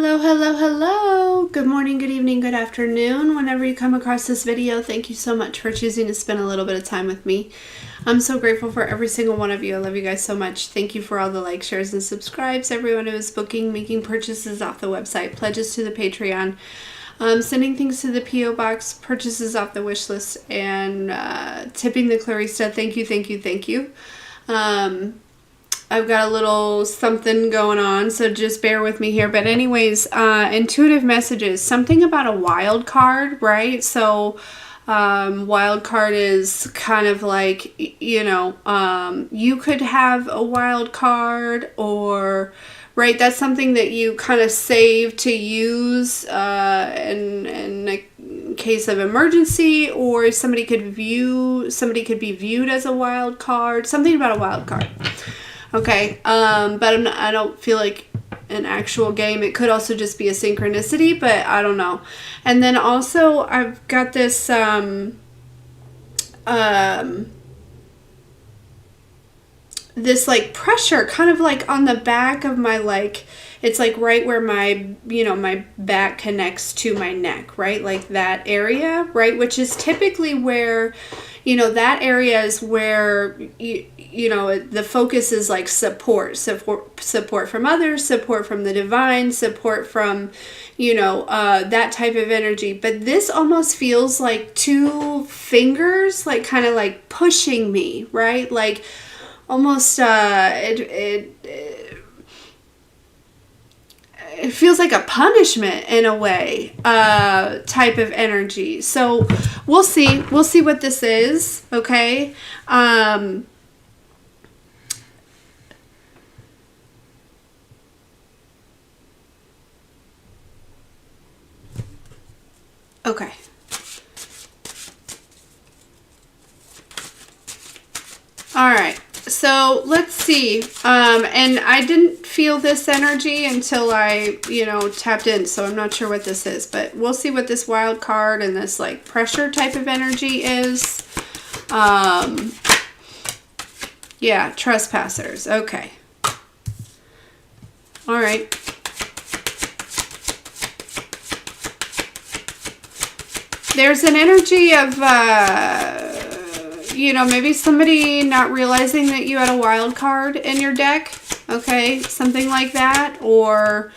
Hello, hello, hello. Good morning, good evening, good afternoon. Whenever you come across this video, thank you so much for choosing to spend a little bit of time with me. I'm so grateful for every single one of you. I love you guys so much. Thank you for all the likes, shares, and subscribes. Everyone who is booking, making purchases off the website, pledges to the Patreon, sending things to the P.O. Box, purchases off the wish list, and tipping the Clarista. Thank you, thank you, thank you. I've got a little something going on, so just bear with me here. But anyways, intuitive messages, something about a wild card, right? So wild card is kind of like, you know, you could have a wild card, or right, that's something that you kind of save to use in a case of emergency, or somebody could be viewed as a wild card, something about a wild card. Okay, but I don't feel like an actual game. It could also just be a synchronicity, but I don't know. And then also I've got this this like pressure kind of like on the back of my, like, it's like right where my, you know, my back connects to my neck, right? Like that area, right? Which is typically where, you know, that area is where, you know, the focus is like support from others, support from the divine, support from, you know, that type of energy. But this almost feels like two fingers, like kind of like pushing me, right? Like almost, it feels like a punishment in a way, type of energy. So we'll see what this is. Okay. Okay. All right. So let's see. And I didn't feel this energy until I, you know, tapped in. So I'm not sure what this is, but we'll see what this wild card and this like pressure type of energy is. Yeah, trespassers. Okay. All right. There's an energy of, you know, maybe somebody not realizing that you had a wild card in your deck. Okay, something like that. Or,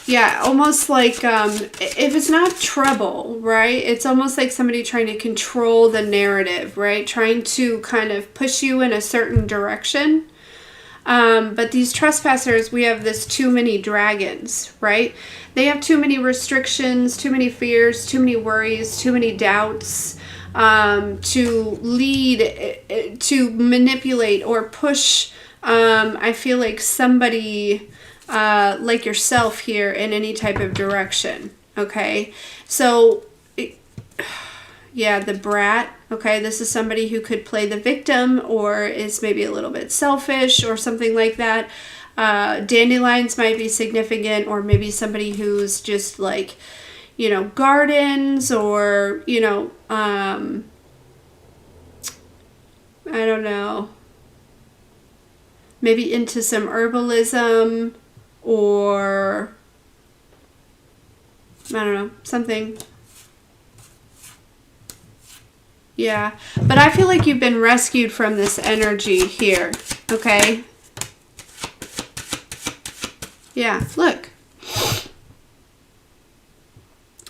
yeah, almost like, if it's not trouble, right? It's almost like somebody trying to control the narrative, right? Trying to kind of push you in a certain direction. But these trespassers, we have this too many dragons, right? They have too many restrictions, too many fears, too many worries, too many doubts, to lead, to manipulate or push, I feel like somebody, like yourself here in any type of direction. Okay. So yeah, the brat. Okay, this is somebody who could play the victim or is maybe a little bit selfish or something like that. Dandelions might be significant, or maybe somebody who's just like, you know, gardens, or, you know, I don't know, maybe into some herbalism, or I don't know, something. Yeah, but I feel like you've been rescued from this energy here, okay? Yeah, look.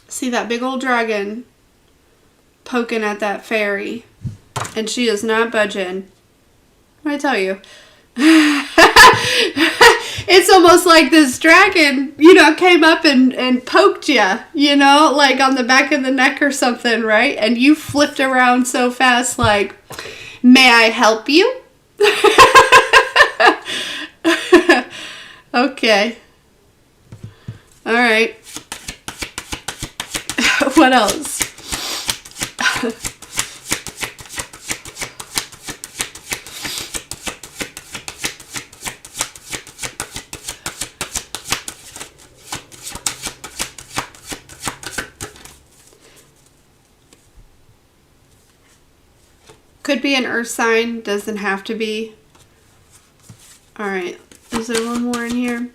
See that big old dragon poking at that fairy, and she is not budging. What did I tell you? It's almost like this dragon, you know, came up and poked you, you know, like on the back of the neck or something, right? And you flipped around so fast, like, may I help you? Okay. All right. What else? Could be an earth sign, doesn't have to be. All right, is there one more in here?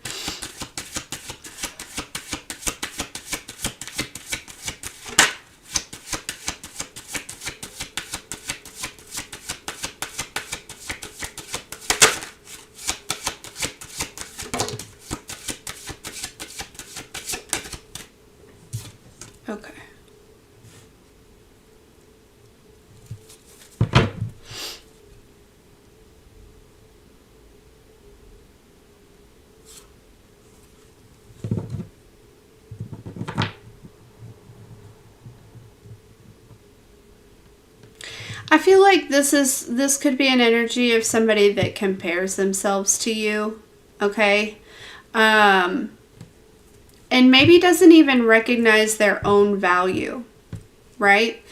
Okay. I feel like this could be an energy of somebody that compares themselves to you, okay? And maybe doesn't even recognize their own value, right?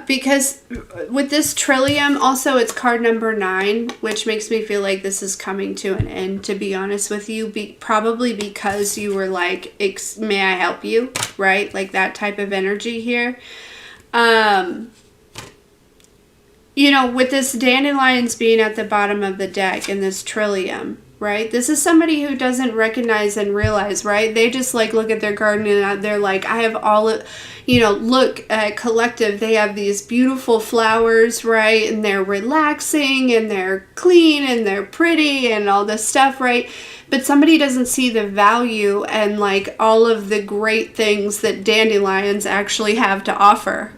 Because with this Trillium, also it's card number 9, which makes me feel like this is coming to an end, to be honest with you. Probably because you were like, may I help you, right? Like that type of energy here. You know, with this dandelions being at the bottom of the deck and this Trillium, right? This is somebody who doesn't recognize and realize, right? They just like look at their garden and they're like, I have all of, you know, look at Collective. They have these beautiful flowers, right? And they're relaxing and they're clean and they're pretty and all this stuff, right? But somebody doesn't see the value and like all of the great things that dandelions actually have to offer,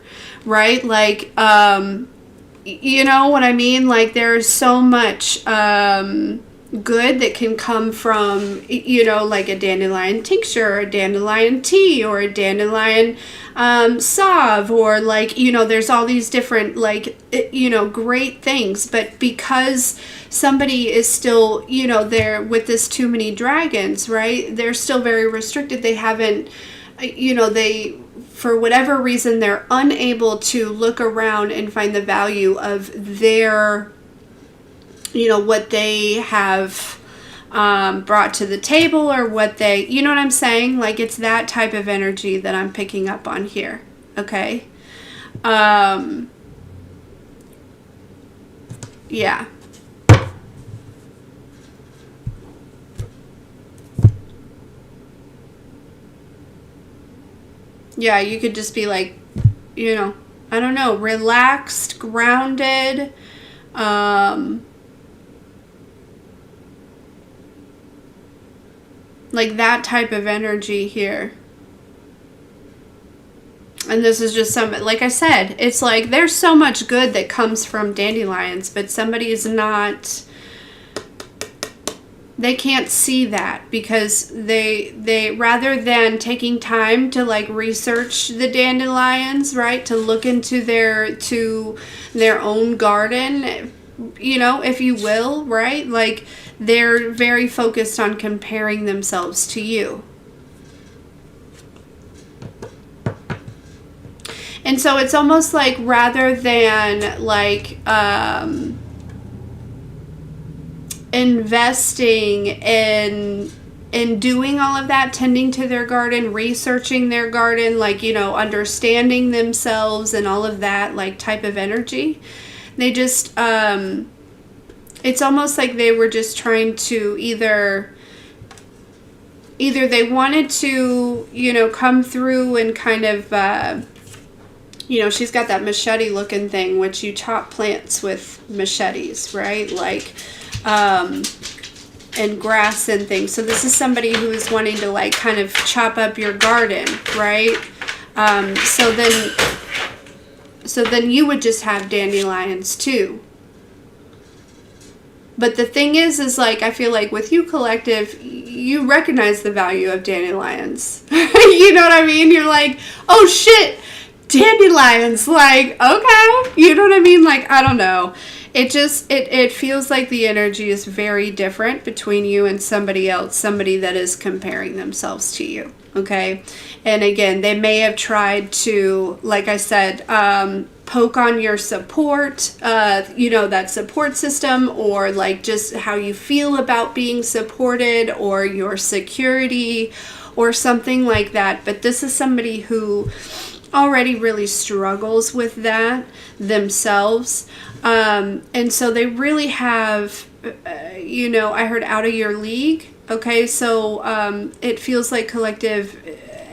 right? Like, you know what I mean? Like there's so much good that can come from, you know, like a dandelion tincture or a dandelion tea or a dandelion salve, or like, you know, there's all these different like, you know, great things. But because somebody is still, you know, there with this too many dragons, right? They're still very restricted. They haven't, you know, for whatever reason, they're unable to look around and find the value of their, you know, what they have brought to the table, or what they, you know what I'm saying? Like it's that type of energy that I'm picking up on here. Okay. Yeah. Yeah, you could just be like, you know, I don't know, relaxed, grounded, like that type of energy here. And this is just some, like I said, it's like there's so much good that comes from dandelions, but somebody is not, they can't see that because they rather than taking time to like research the dandelions, right, to look into their own garden, you know, if you will, right, like they're very focused on comparing themselves to you. And so it's almost like rather than like investing in doing all of that, tending to their garden, researching their garden, like, you know, understanding themselves and all of that like type of energy, they just it's almost like they were just trying to either they wanted to, you know, come through and kind of you know, she's got that machete looking thing, which you chop plants with machetes, right? Like, and grass and things. So this is somebody who is wanting to like kind of chop up your garden, right? So then you would just have dandelions too. But the thing is like, I feel like with you, Collective, you recognize the value of dandelions. You know what I mean? You're like, oh shit, dandelions, like, okay, you know what I mean? Like, I don't know, it just it feels like the energy is very different between you and somebody else, somebody that is comparing themselves to you. Okay. And again, they may have tried to, like I said, poke on your support, you know, that support system, or like just how you feel about being supported, or your security or something like that. But this is somebody who already really struggles with that themselves. And so they really have, you know, I heard out of your league. Okay. So, it feels like Collective,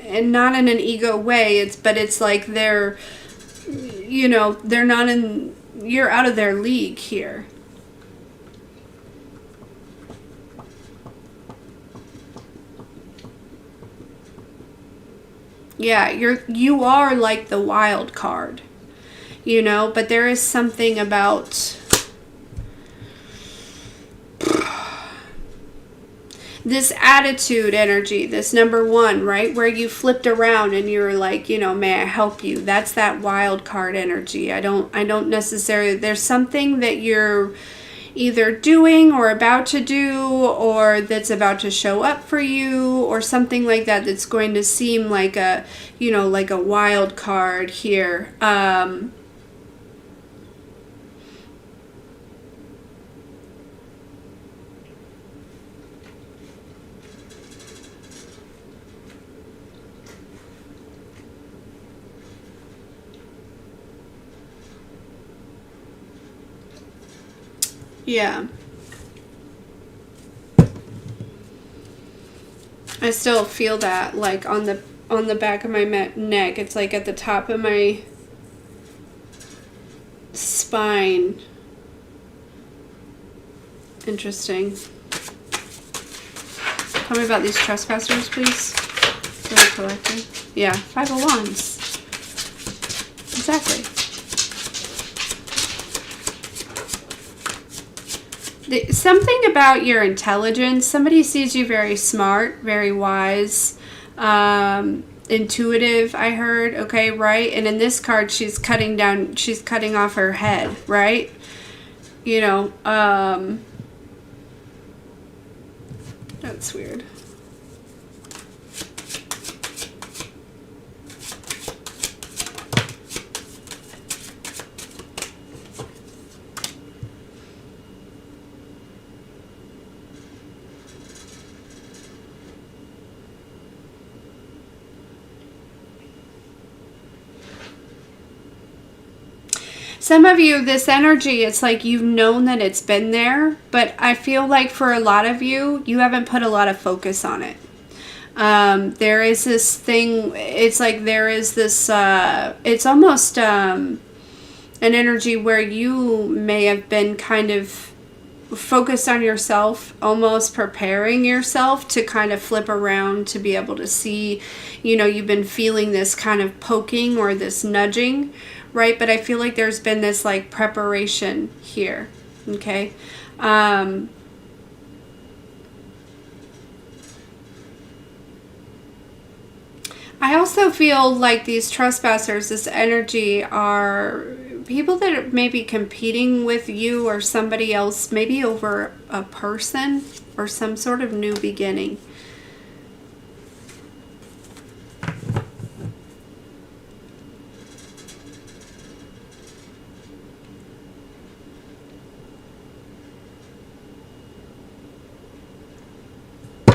and not in an ego way, but it's like they're, you know, they're not in, you're out of their league here. Yeah, you are like the wild card, you know, but there is something about this attitude energy, this number one, right? Where you flipped around and you're like, you know, may I help you? That's that wild card energy. I don't necessarily, there's something that you're either doing or about to do, or that's about to show up for you, or something like that, that's going to seem like a, you know, like a wild card here. Yeah. I still feel that, like, on the back of my neck. It's like at the top of my spine. Interesting. Tell me about these trespassers, please. Really collecting. Yeah, 5 of Wands. Exactly. Something about your intelligence. Somebody sees you very smart, very wise, intuitive, I heard. Okay, right? And in this card, she's cutting off her head, right? You know, that's weird. Some of you, this energy, it's like you've known that it's been there, but I feel like for a lot of you, you haven't put a lot of focus on it. There is this thing, it's like there is this, it's almost an energy where you may have been kind of focused on yourself, almost preparing yourself to kind of flip around to be able to see, you know, you've been feeling this kind of poking or this nudging, right? But I feel like there's been this like preparation here, okay? I also feel like these trespassers, this energy, are people that are maybe competing with you or somebody else, maybe over a person or some sort of new beginning.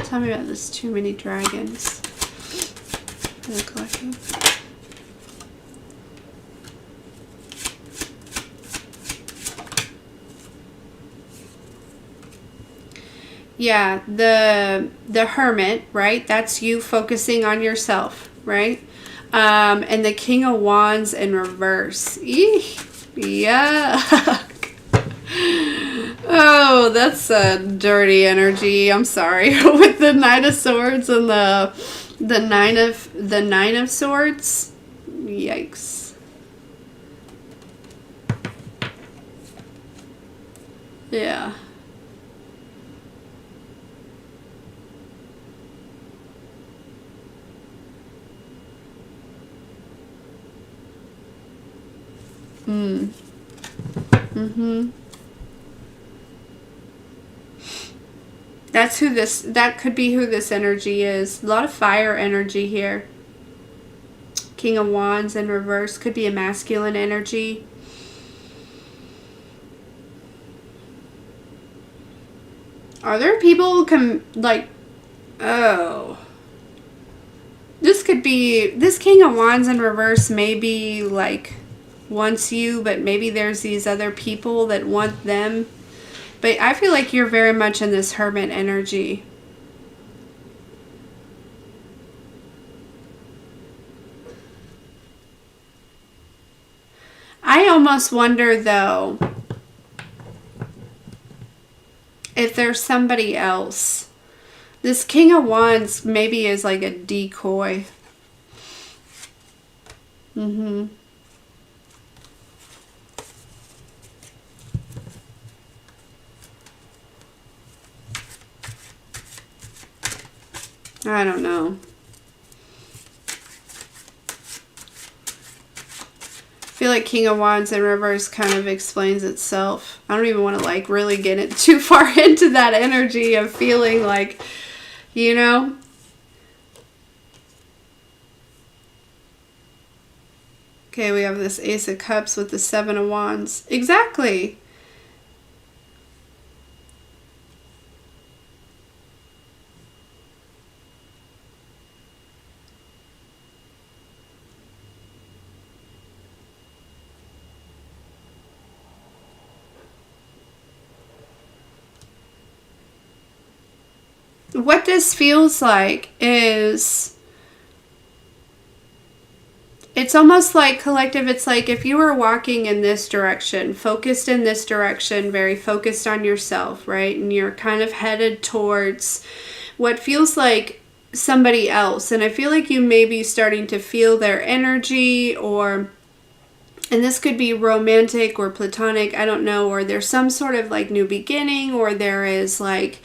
Tell me about this too many dragons. The collecting. Yeah, the Hermit, right? That's you focusing on yourself, right? And the King of Wands in reverse. Eek. Yeah. Oh, that's a dirty energy. I'm sorry. With the Knight of Swords and the Nine of Swords. Yikes. Yeah. Mm-hmm. That could be who this energy is. A lot of fire energy here. King of Wands in reverse could be a masculine energy. Are there people oh. This could be, this King of Wands in reverse maybe like wants you, but maybe there's these other people that want them. But I feel like you're very much in this Hermit energy. I almost wonder, though, if there's somebody else. This King of Wands maybe is like a decoy. Mm-hmm. I don't know. I feel like King of Wands in reverse kind of explains itself. I don't even want to like really get it too far into that energy of feeling like, you know. Okay, we have this Ace of Cups with the Seven of Wands. Exactly. What this feels like is, it's almost like collective. It's like if you were walking in this direction, focused in this direction, very focused on yourself, right? And you're kind of headed towards what feels like somebody else. And I feel like you may be starting to feel their energy, or, and this could be romantic or platonic, I don't know, or there's some sort of like new beginning, or there is like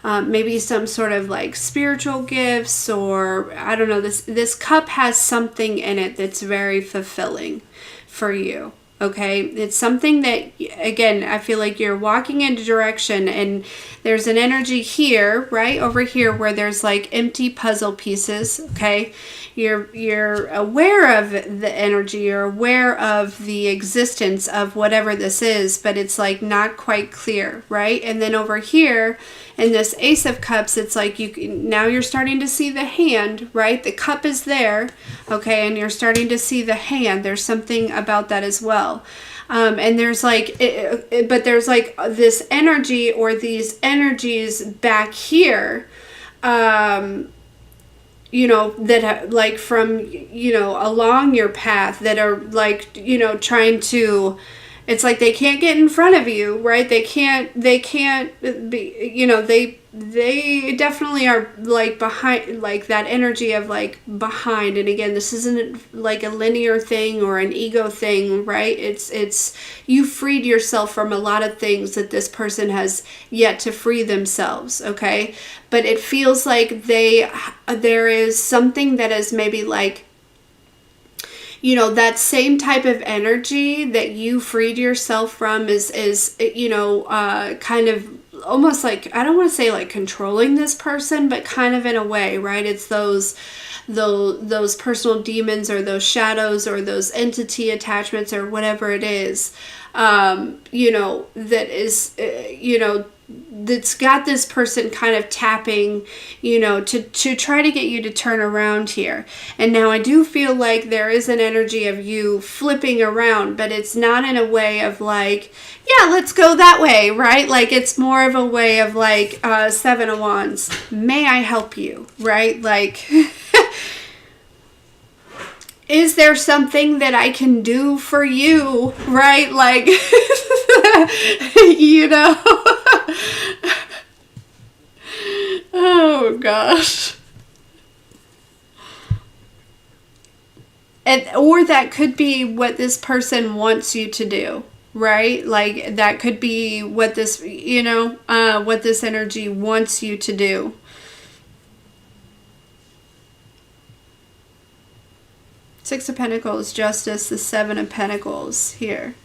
maybe some sort of like spiritual gifts, or I don't know, this cup has something in it that's very fulfilling for you. Okay, it's something that, again, I feel like you're walking in a direction, and there's an energy here, right over here, where there's like empty puzzle pieces. Okay, you're aware of the energy, you're aware of the existence of whatever this is, but it's like not quite clear, right? And then over here in this Ace of Cups, it's like now you're starting to see the hand, right? The cup is there, okay, and you're starting to see the hand. There's something about that as well. And there's like, but there's like this energy, or these energies back here, you know, that like from, you know, along your path, that are like, you know, trying to, it's like they can't get in front of you, right? They can't be, you know, they definitely are like behind, like that energy of like behind. And again, this isn't like a linear thing or an ego thing, right? It's you freed yourself from a lot of things that this person has yet to free themselves, okay? But it feels like there is something that is maybe like, you know, that same type of energy that you freed yourself from is you know, kind of almost like, I don't want to say like controlling this person, but kind of in a way, right? It's those personal demons, or those shadows, or those entity attachments, or whatever it is, you know, that is, you know, that's got this person kind of tapping, you know, to try to get you to turn around here. And now I do feel like there is an energy of you flipping around, but it's not in a way of like, yeah, let's go that way, right? Like it's more of a way of like, Seven of Wands, may I help you, right? Like, is there something that I can do for you, right? Like, you know. Oh gosh. And or that could be what this person wants you to do, right? Like that could be what this, you know, what this energy wants you to do. Six of Pentacles, Justice, the Seven of Pentacles here.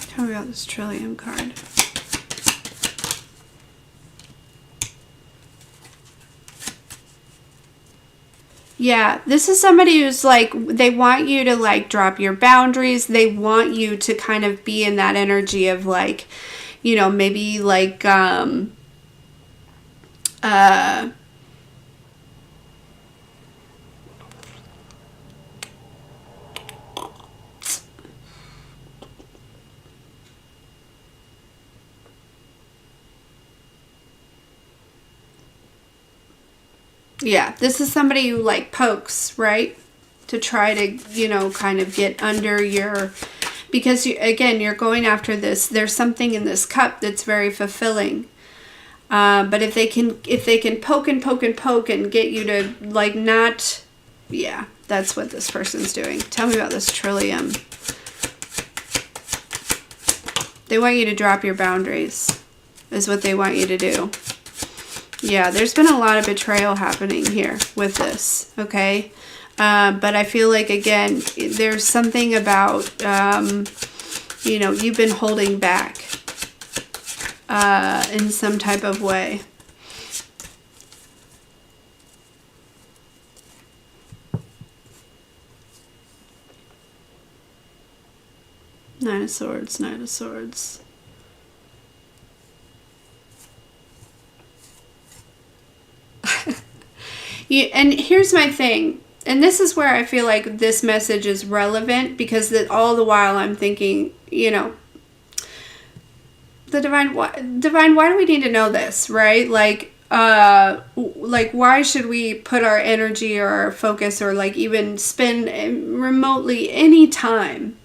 Tell me about this Trillium card. Yeah, this is somebody who's like, they want you to like drop your boundaries. They want you to kind of be in that energy of like, you know, maybe like, Yeah, this is somebody who like pokes, right? To try to, you know, kind of get under your, because you, again, you're going after this. There's something in this cup that's very fulfilling. But if they can poke and poke and poke and get you to like not, yeah, that's what this person's doing. Tell me about this Trillium. They want you to drop your boundaries, is what they want you to do. Yeah, there's been a lot of betrayal happening here with this, okay? But I feel like, again, there's something about, you know, you've been holding back in some type of way. Nine of Swords, Nine of Swords. And here's my thing. And this is where I feel like this message is relevant, because all the while I'm thinking, you know, the divine, why do we need to know this, right? Like why should we put our energy or our focus or like even spend remotely any time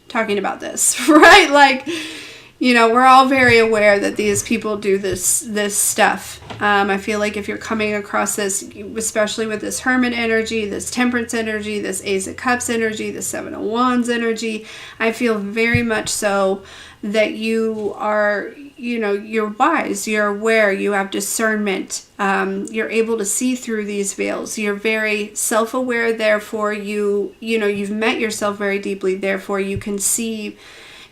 talking about this, right? Like, you know, we're all very aware that these people do this stuff. I feel like if you're coming across this, especially with this Hermit energy, this Temperance energy, this Ace of Cups energy, the Seven of Wands energy, I feel very much so that you are, you know, you're wise, you're aware, you have discernment, you're able to see through these veils. You're very self-aware, therefore you know, you've met yourself very deeply, therefore you can see,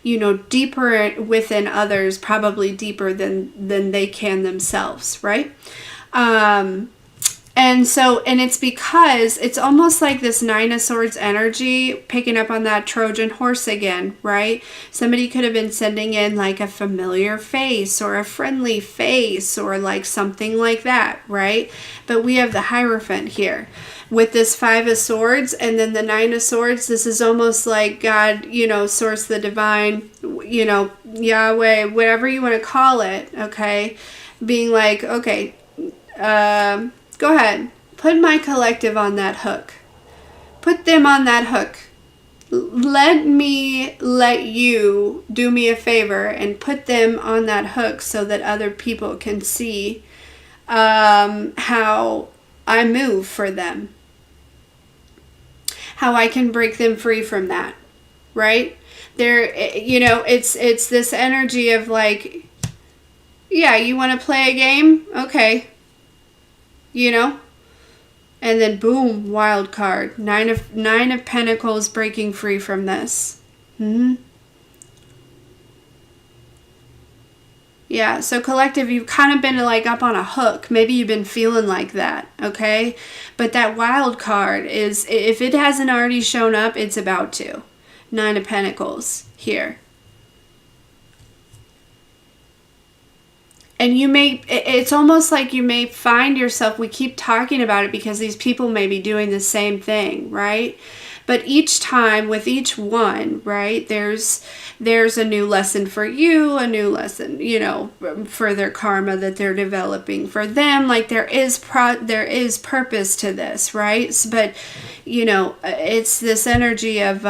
you know, deeper within others, probably deeper than they can themselves, right? And so, and it's because it's almost like this Nine of Swords energy, picking up on that Trojan horse again, right? Somebody could have been sending in like a familiar face or a friendly face or like something like that, right? But we have the Hierophant here with this Five of Swords and then the Nine of Swords. This is almost like God, you know, Source, the divine, you know, Yahweh, whatever you want to call it, okay? Being like, okay, go ahead, put my collective on that hook. Put them on that hook. Let you do me a favor and put them on that hook so that other people can see how I move for them. How I can break them free from that, right? There, you know, it's this energy of like, yeah, you want to play a game? Okay. You know, and then boom, wild card, nine of Pentacles, breaking free from this. Yeah, so collective, you've kind of been like up on a hook. Maybe you've been feeling like that, okay? But that wild card is, if it hasn't already shown up, it's about to. Nine of Pentacles here. And you may, it's almost like you may find yourself, we keep talking about it because these people may be doing the same thing, right? But each time with each one, right, there's a new lesson for you, a new lesson, you know, for their karma that they're developing for them. Like there is purpose to this, right? But, you know, it's this energy of,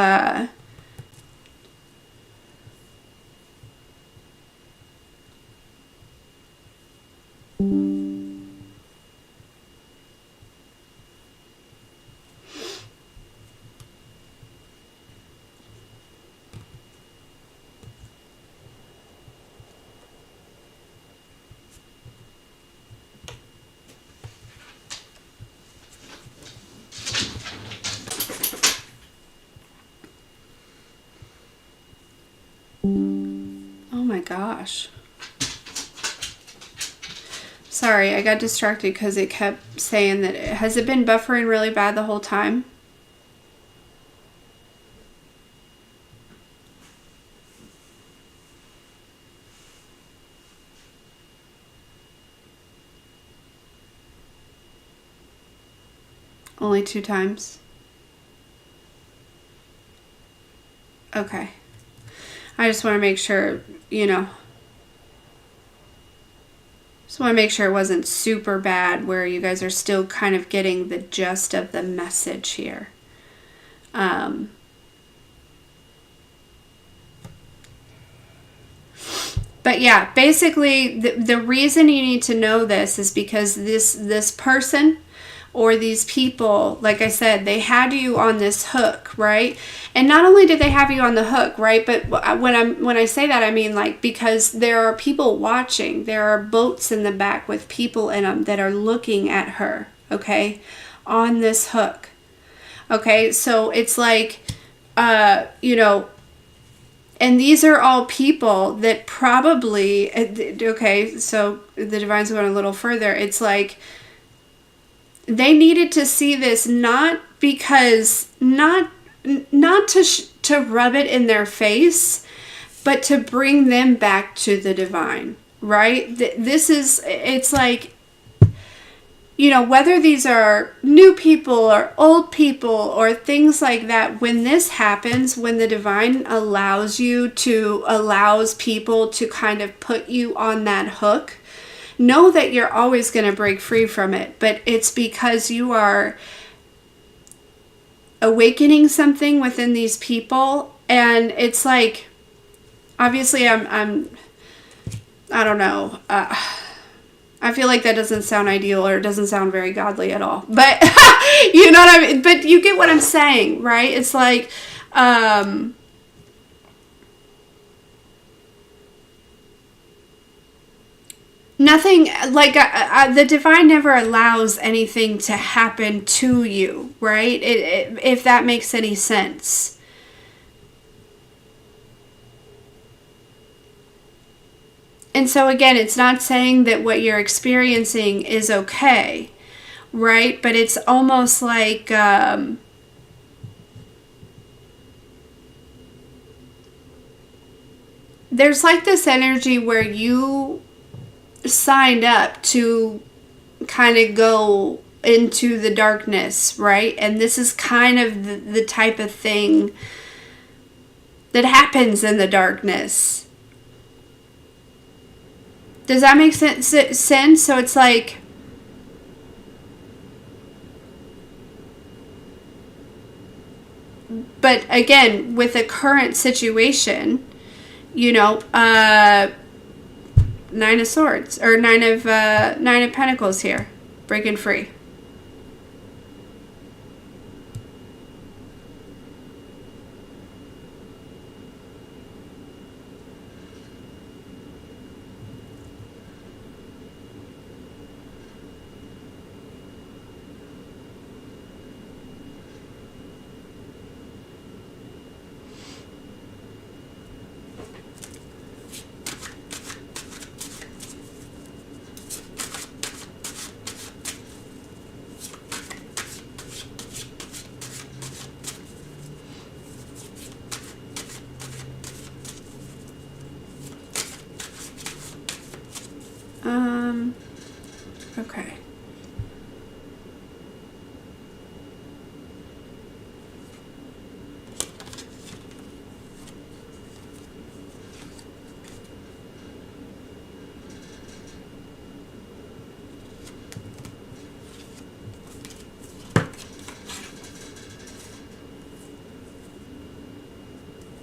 oh my gosh. Sorry, I got distracted because it kept saying that, has it been buffering really bad the whole time? Only 2 times? Okay. I just want to make sure, you know. Just want to make sure it wasn't super bad where you guys are still kind of getting the gist of the message here. But yeah, basically the reason you need to know this is because this person or these people, like I said, they had you on this hook, right? And not only did they have you on the hook, right? But when I say that, I mean like because there are people watching. There are boats in the back with people in them that are looking at her, okay, on this hook. Okay, so it's like, you know, and these are all people that probably, okay, so the Divine's going a little further. It's like they needed to see this not because, not to rub it in their face, but to bring them back to the Divine, right? This is, it's like, you know, whether these are new people or old people or things like that, when this happens, when the Divine allows people to kind of put you on that hook, know that you're always going to break free from it. But it's because you are awakening something within these people. And it's like, obviously I don't know, I feel like that doesn't sound ideal, or it doesn't sound very godly at all. But you know what I mean? But you get what I'm saying, right? It's like nothing, like the Divine never allows anything to happen to you, right? If that makes any sense. And so again, it's not saying that what you're experiencing is okay, right? But it's almost like there's like this energy where you signed up to kind of go into the darkness, right? And this is kind of the type of thing that happens in the darkness. Does that make sense? So it's like, but again, with the current situation, you know, Nine of Swords, or Nine of Pentacles here, breaking free. Okay.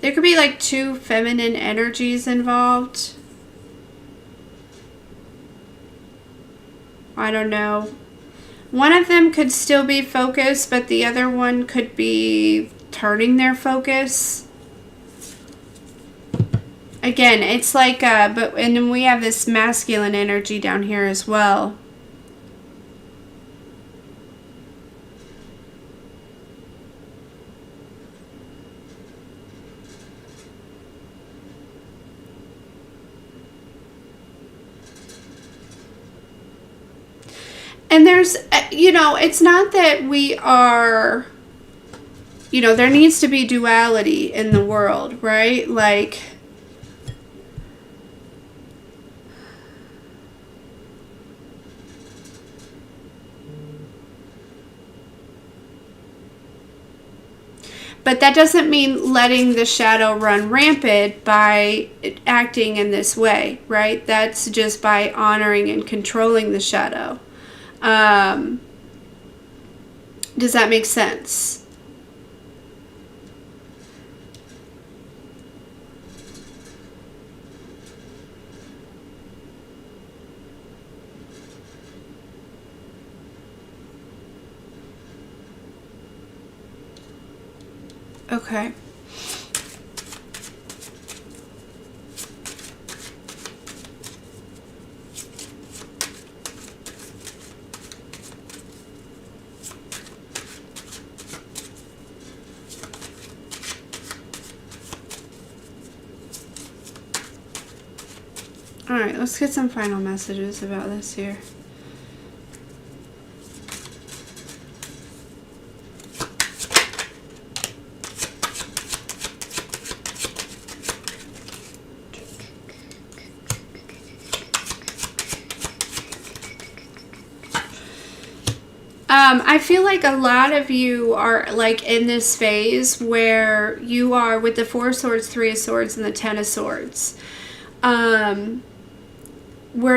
There could be like two feminine energies involved. I don't know. One of them could still be focused, but the other one could be turning their focus. Again, it's like, and then we have this masculine energy down here as well. And there's, you know, it's not that we are, you know, there needs to be duality in the world, right? Like, But that doesn't mean letting the shadow run rampant by acting in this way, right? That's just by honoring and controlling the shadow. Does that make sense? Okay. All right, let's get some final messages about this here. I feel like a lot of you are like in this phase where you are with the 4 of Swords, 3 of Swords, and the 10 of Swords. Where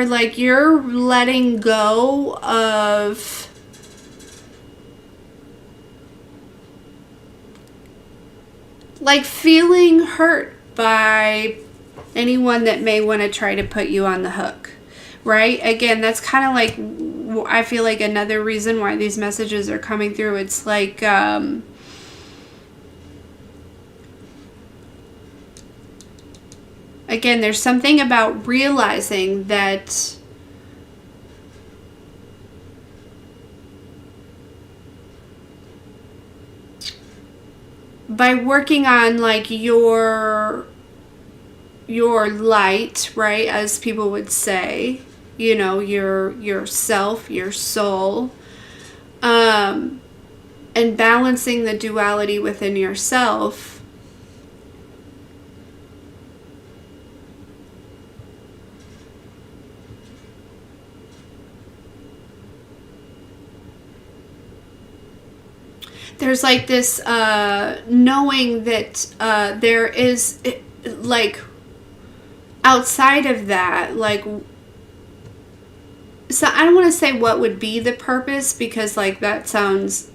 like you're letting go of like feeling hurt by anyone that may want to try to put you on the hook, right? Again, that's kind of like, I feel like another reason why these messages are coming through. It's like, again, there's something about realizing that by working on like your light, right, as people would say, you know, your self, your soul, and balancing the duality within yourself, there's like this knowing that there is like outside of that, like, so I don't want to say what would be the purpose, because like that sounds,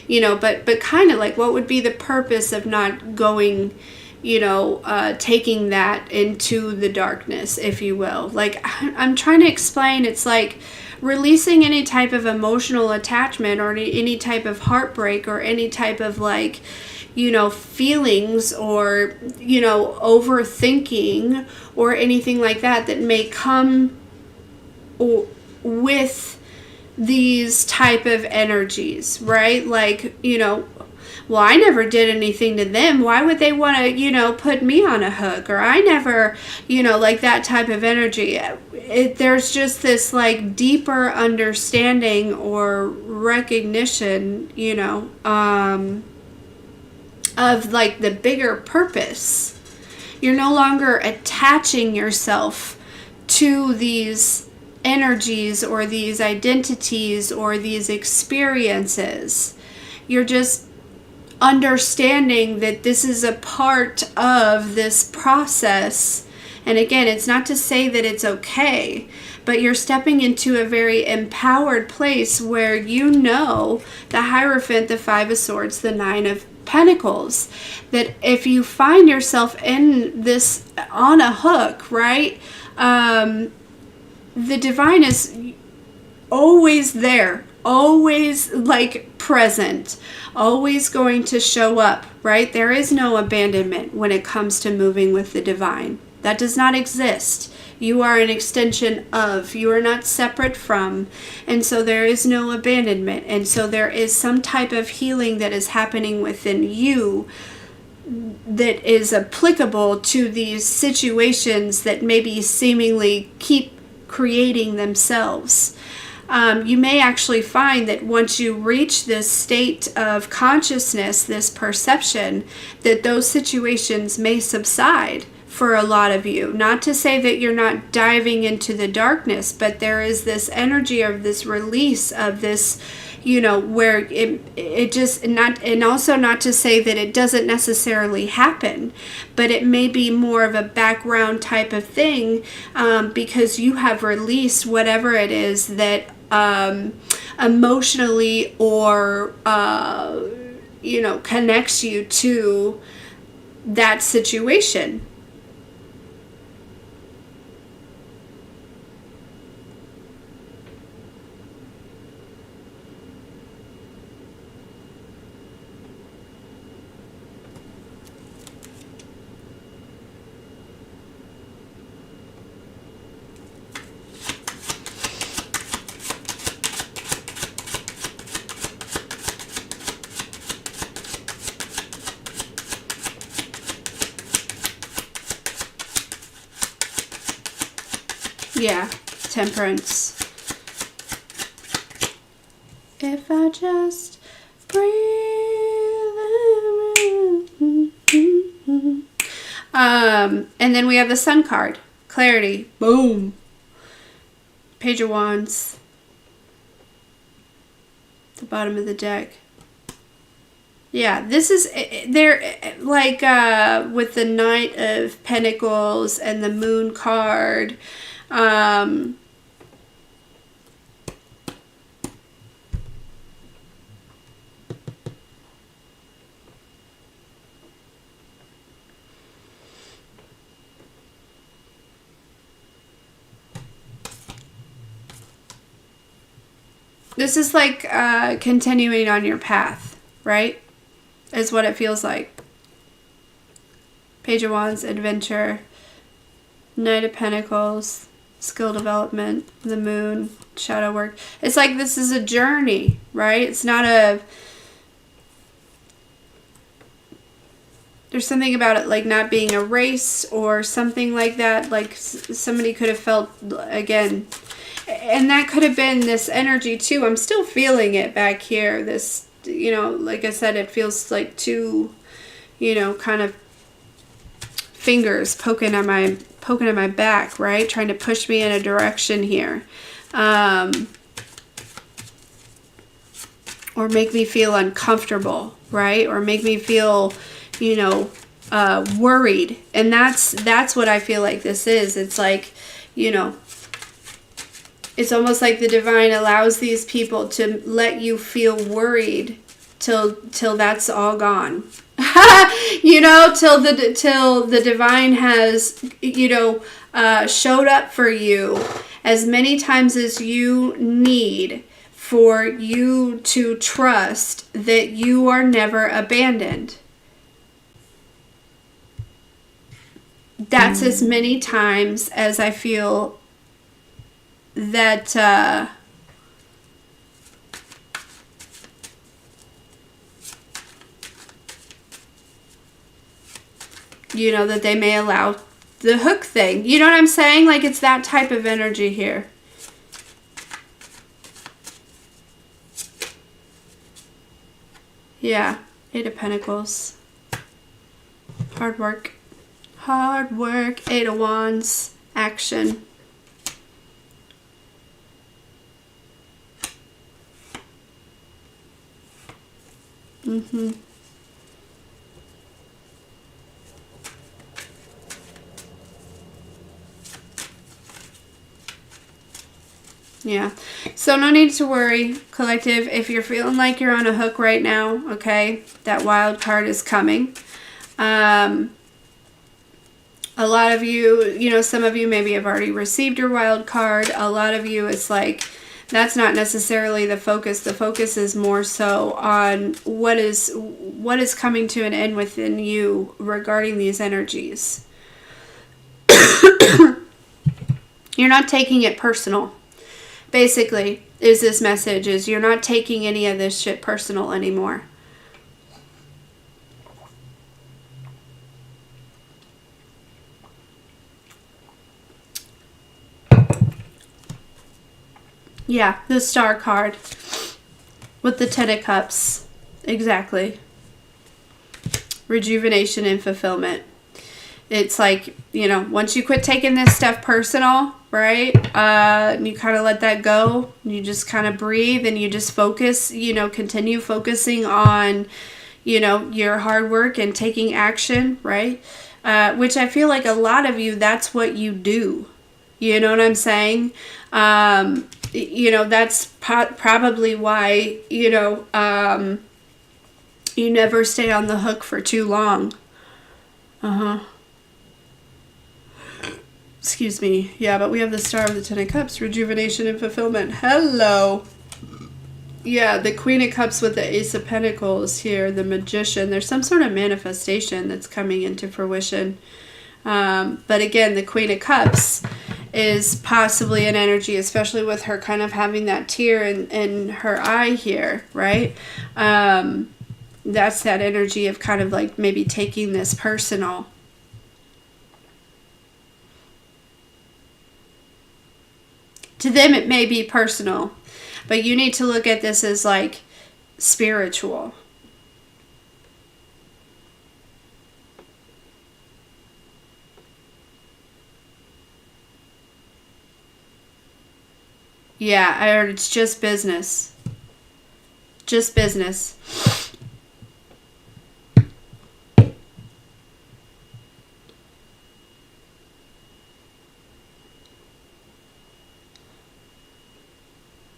you know, but kind of like what would be the purpose of not going, you know, taking that into the darkness, if you will. Like, I'm trying to explain, it's like releasing any type of emotional attachment or any type of heartbreak or any type of like, you know, feelings or, you know, overthinking or anything like that that may come with these type of energies, right? Like, you know, well, I never did anything to them. Why would they want to, you know, put me on a hook? Or I never, you know, like that type of energy. There's just this like deeper understanding or recognition, you know, of like the bigger purpose. You're no longer attaching yourself to these energies or these identities or these experiences. You're just understanding that this is a part of this process. And again, it's not to say that it's okay, but you're stepping into a very empowered place where you know the Hierophant, the 5 of Swords, the 9 of Pentacles, that if you find yourself in this on a hook, right, the divine is always there, always like present, always going to show up, right? There is no abandonment when it comes to moving with the divine. That does not exist. You are an extension of, you are not separate from, and so there is no abandonment. And so there is some type of healing that is happening within you that is applicable to these situations that maybe seemingly keep creating themselves. You may actually find that once you reach this state of consciousness, this perception, that those situations may subside for a lot of you. Not to say that you're not diving into the darkness, but there is this energy of this release of this, you know, where it just not, and also not to say that it doesn't necessarily happen, but it may be more of a background type of thing, because you have released whatever it is that emotionally or you know, connects you to that situation. Yeah, Temperance. If I just breathe. And then we have the Sun card. Clarity. Boom. Page of Wands. The bottom of the deck. Yeah, this is, they're like with the Knight of Pentacles and the Moon card. This is like continuing on your path, right? Is what it feels like. Page of Wands, adventure, Knight of Pentacles, skill development, the Moon, shadow work. It's like this is a journey, right? It's not a... There's something about it like not being a race or something like that. Like somebody could have felt, again... And that could have been this energy too. I'm still feeling it back here. This, you know, like I said, it feels like two, you know, kind of fingers poking at my back, right? Trying to push me in a direction here. Or make me feel uncomfortable, right? Or make me feel, you know, worried. And that's what I feel like this is. It's like, you know, it's almost like the divine allows these people to let you feel worried till that's all gone. You know, till the divine has, you know, showed up for you as many times as you need for you to trust that you are never abandoned. That's as many times as I feel that you know, that they may allow the hook thing. You know what I'm saying? Like it's that type of energy here. Yeah, Eight of Pentacles. Hard work. Hard work. Eight of Wands. Action. Mm-hmm. Yeah. So no need to worry, collective. If you're feeling like you're on a hook right now, okay, that wild card is coming. A lot of you, you know, some of you maybe have already received your wild card. A lot of you, it's like, that's not necessarily the focus. The focus is more so on what is coming to an end within you regarding these energies. You're not taking it personal. Basically, is this message is you're not taking any of this shit personal anymore. Yeah, the Star card with the Ten of Cups. Exactly. Rejuvenation and fulfillment. it's like, you know, once you quit taking this stuff personal, right? And you kind of let that go. You just kind of breathe and you just focus, you know, continue focusing on, you know, your hard work and taking action, right? Which I feel like a lot of you, that's what you do. You know what I'm saying? You know, that's probably why, you know, you never stay on the hook for too long. Excuse me. Yeah, but we have the Star of the Ten of Cups, rejuvenation and fulfillment. Hello. Yeah, the Queen of Cups with the Ace of Pentacles here, the Magician. There's some sort of manifestation that's coming into fruition. But again, the Queen of Cups is possibly an energy, especially with her kind of having that tear in her eye here, right? That's that energy of kind of like maybe taking this personal. To them, it may be personal, but you need to look at this as like spiritual. Yeah, I heard it's just business. Just business.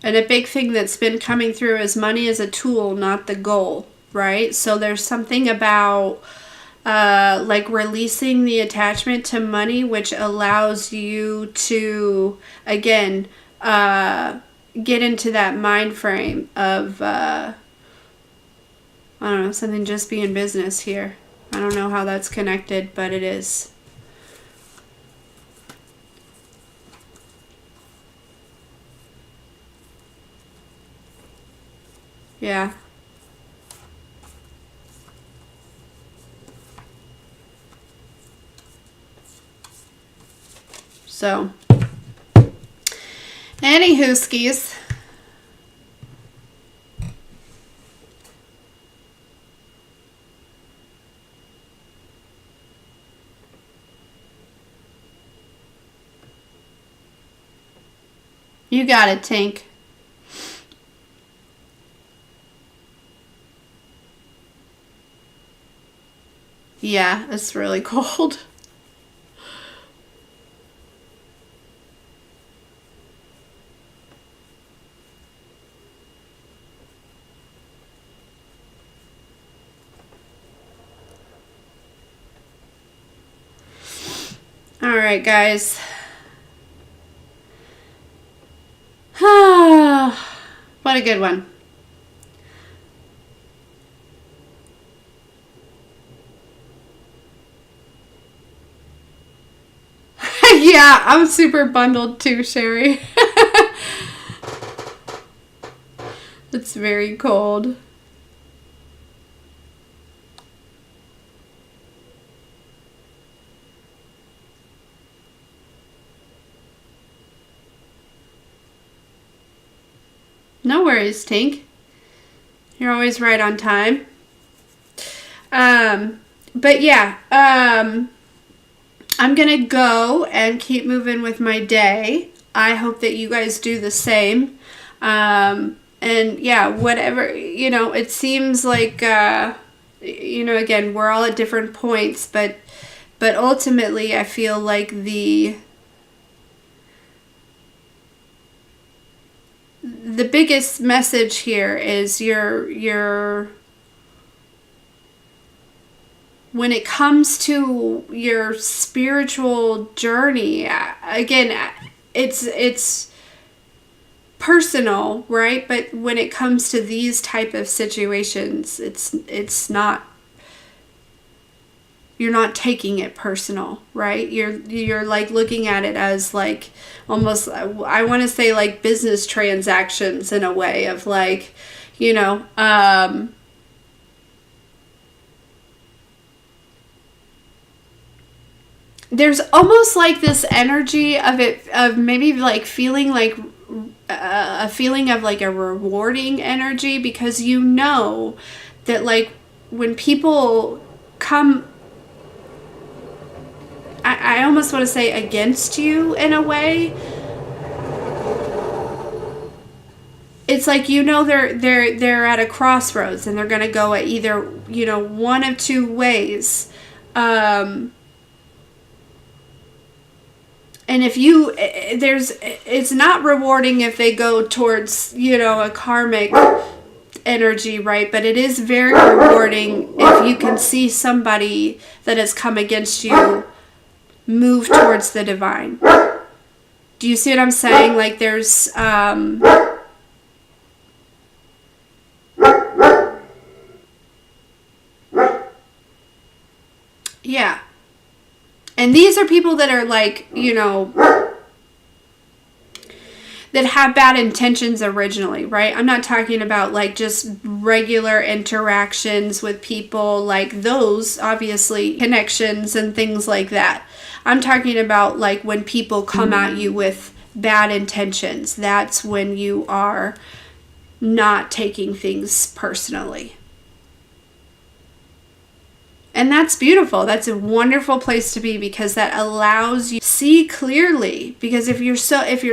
And a big thing that's been coming through is money is a tool, not the goal, right? So there's something about like releasing the attachment to money, which allows you to, again, get into that mind frame of, I don't know, something just being business here. I don't know how that's connected, but it is. Yeah. So, anywho, skis. You got it, Tink. Yeah, it's really cold. All right, guys. What a good one. Yeah, I'm super bundled too, Sherry. It's very cold. No worries, Tink. You're always right on time. But yeah, I'm going to go and keep moving with my day. I hope that you guys do the same. And yeah, whatever, you know, it seems like, you know, again, we're all at different points, but ultimately I feel like the biggest message here is your when it comes to your spiritual journey, again, it's personal, right? But when it comes to these type of situations, it's not, you're not taking it personal, right? You're like looking at it as like almost, I want to say like business transactions in a way of like, you know, there's almost like this energy of it, of maybe like feeling like a feeling of like a rewarding energy, because you know that like when people come almost want to say against you in a way. It's like, you know, they're at a crossroads and they're going to go at either, you know, one of two ways. And if you, it's not rewarding if they go towards, you know, a karmic energy, right? But it is very rewarding if you can see somebody that has come against you move towards the divine. Do you see what I'm saying? Like, there's, yeah. And these are people that are like, you know, that have bad intentions originally, right? I'm not talking about like just regular interactions with people, like those, obviously, connections and things like that. I'm talking about like when people come at you with bad intentions. That's when you are not taking things personally. And that's beautiful. That's a wonderful place to be, because that allows you to see clearly. Because if you're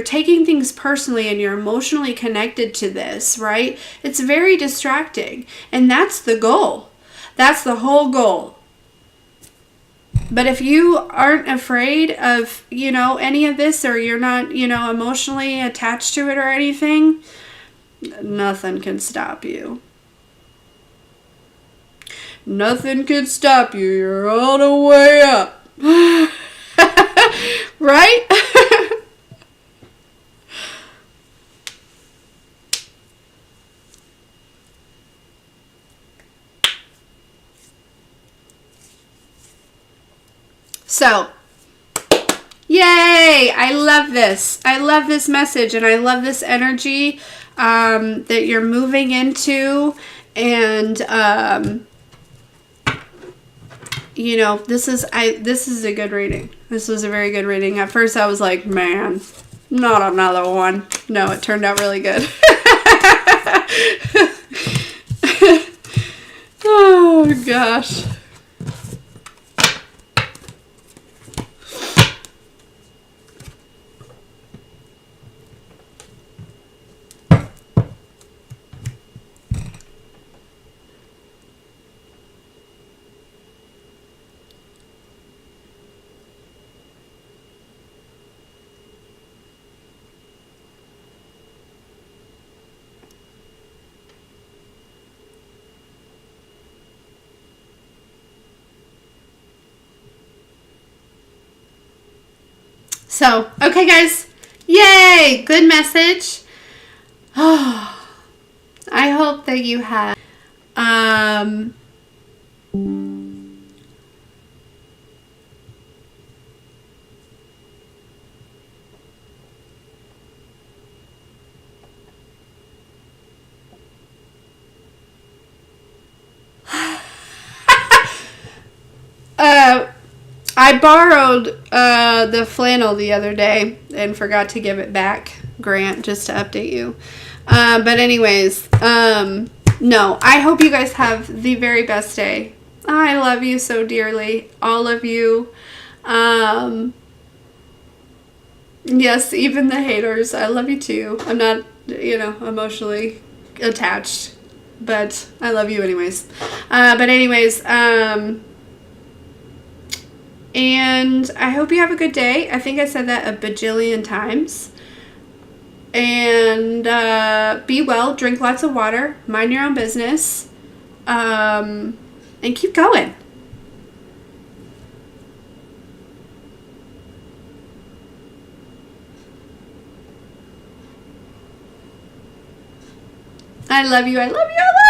taking things personally and you're emotionally connected to this, right? It's very distracting. And that's the goal. That's the whole goal. But if you aren't afraid of, you know, any of this, or you're not, you know, emotionally attached to it or anything, nothing can stop you. Nothing can stop you. You're all the way up. Right? So, yay! I love this. I love this message, and I love this energy that you're moving into. And you know, this is a good reading. This was a very good reading. At first I was like, man, not another one. No, it turned out really good. Oh gosh. So, okay guys, yay, good message. Oh, I hope that you have I borrowed the flannel the other day and forgot to give it back, Grant, just to update you. But anyways, no, I hope you guys have the very best day. I love you so dearly, all of you. Yes, even the haters, I love you too. I'm not, you know, emotionally attached, but I love you anyways. But anyways, and I hope you have a good day. I think I said that a bajillion times. And be well, drink lots of water, mind your own business, and keep going. I love you, I love you, I love you.